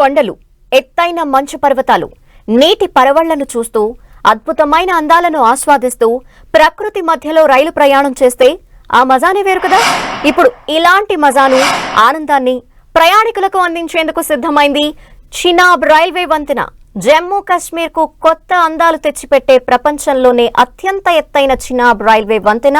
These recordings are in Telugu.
కొండలు, ఎత్తైన మంచు పర్వతాలు, నీటి పరవళ్లను చూస్తూ అద్భుతమైన అందాలను ఆస్వాదిస్తూ ప్రకృతి మధ్యలో రైలు ప్రయాణం చేస్తే ఆ మజానే వేరు కదా. ఇప్పుడు ఇలాంటి మజాను, ఆనందాన్ని ప్రయాణికులకు అందించేందుకు సిద్ధమైంది చినాబ్ రైల్వే వంతెన. జమ్మూ కాశ్మీర్ కు కొత్త అందాలు తెచ్చిపెట్టే ప్రపంచంలోనే అత్యంత ఎత్తైన చినాబ్ రైల్వే వంతెన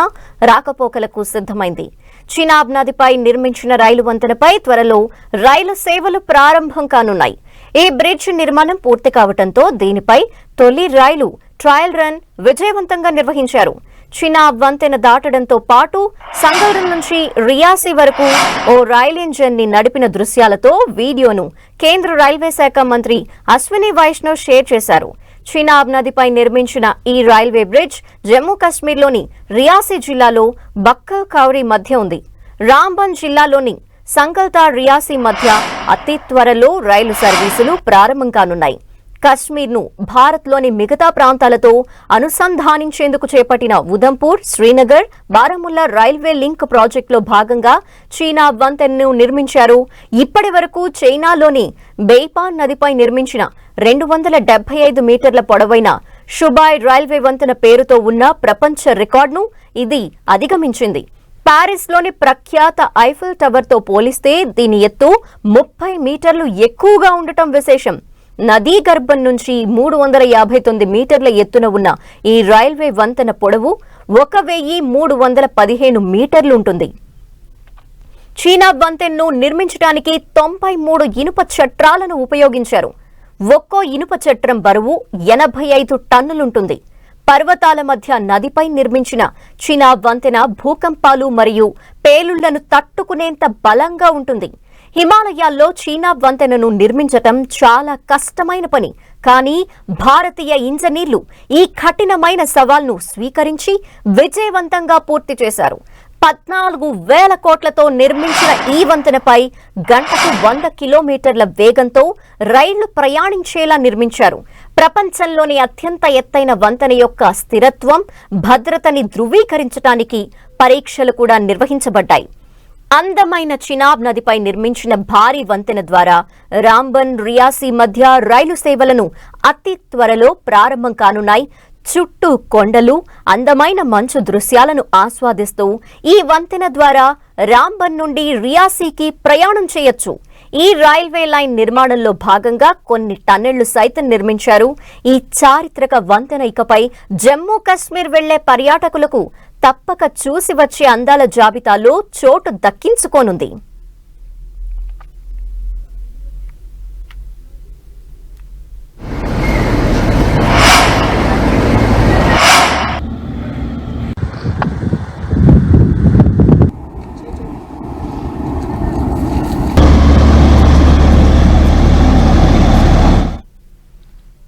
రాకపోకలకు సిద్ధమైంది. చినాబ్ నదిపై నిర్మించిన రైలు వంతెనపై త్వరలో రైలు సేవలు ప్రారంభం కానున్నాయి. ఈ బ్రిడ్జ్ నిర్మాణం పూర్తి కావడంతో దీనిపై తొలి రైలు ట్రయల్ రన్ విజయవంతంగా నిర్వహించారు. చినాబ్ వంతెన దాటడంతో పాటు సంగల్రన్ నుంచి రియాసీ వరకు ఓ రైల్ ఇంజన్ ని నడిపిన దృశ్యాలతో వీడియోను కేంద్ర రైల్వే శాఖ మంత్రి అశ్విని వైష్ణవ్ షేర్ చేశారు. చినాబ్ నదిపై నిర్మించిన ఈ రైల్వే బ్రిడ్జ్ జమ్మూ కాశ్మీర్లోని రియాసీ జిల్లాలో బక్కల్ కౌరీ మధ్య ఉంది. రాంబన్ జిల్లాలోని సంగల్తా రియాసీ మధ్య అతి త్వరలో రైలు సర్వీసులు ప్రారంభం కానున్నాయి. కశ్మీర్ను భారత్లోని మిగతా ప్రాంతాలతో అనుసంధానించేందుకు చేపట్టిన ఉదంపూర్, శ్రీనగర్, బారాముల్లా రైల్వే లింక్ ప్రాజెక్టులో భాగంగా చినాబ్ వంతెనను నిర్మించారు. ఇప్పటి వరకు చైనాలోని బెయిపాన్ నదిపై నిర్మించిన 275 మీటర్ల పొడవైన షుబాయ్ రైల్వే వంతెన పేరుతో ఉన్న ప్రపంచ రికార్డును ఇది అధిగమించింది. ప్యారిస్లోని ప్రఖ్యాత ఐఫిల్ టవర్తో పోలిస్తే దీని ఎత్తు 30 మీటర్లు ఎక్కువగా ఉండటం విశేషం. నదీ గర్భం నుంచి 359 మీటర్ల ఎత్తున ఉన్న ఈ రైల్వే వంతెన పొడవు 1315 మీటర్లుంటుంది. చినాబ్ వంతెనను నిర్మించడానికి 93 ఇనుప చట్రాలను ఉపయోగించారు. ఒక్కో ఇనుప చట్రం బరువు 85 టన్నులుంటుంది. పర్వతాల మధ్య నదిపై నిర్మించిన చినాబ్ వంతెన భూకంపాలు మరియు పేలుళ్లను తట్టుకునేంత బలంగా ఉంటుంది. హిమాలయాల్లో చినాబ్ వంతెనను నిర్మించటం చాలా కష్టమైన పని. కానీ భారతీయ ఇంజనీర్లు ఈ కఠినమైన సవాల్ను స్వీకరించి విజయవంతంగా పూర్తి చేశారు. 14,000 కోట్లతో నిర్మించిన ఈ వంతెనపై గంటకు 100 కిలోమీటర్ల వేగంతో రైళ్లు ప్రయాణించేలా నిర్మించారు. ప్రపంచంలోని అత్యంత ఎత్తైన వంతెన యొక్క స్థిరత్వం, భద్రతని ధృవీకరించడానికి పరీక్షలు కూడా నిర్వహించబడ్డాయి. అందమైన చినాబ్ నదిపై నిర్మించిన భారీ వంతెన ద్వారా రాంబన్, రియాసీ మధ్య రైలు సేవలను అతి త్వరలో ప్రారంభం కానున్నాయి. చుట్టూ కొండలు, అందమైన మంచు దృశ్యాలను ఆస్వాదిస్తూ ఈ వంతెన ద్వారా రాంబన్ నుండి రియాసీకి ప్రయాణం చేయొచ్చు. ఈ రైల్వే లైన్ నిర్మాణంలో భాగంగా కొన్ని టన్నెళ్లు సైతం నిర్మించారు. ఈ చారిత్రక వంతెన ఇకపై జమ్మూ కాశ్మీర్ వెళ్లే పర్యాటకులకు తప్పక చూసి వచ్చే అందాల జాబితాలో చోటు దక్కించుకోనుంది.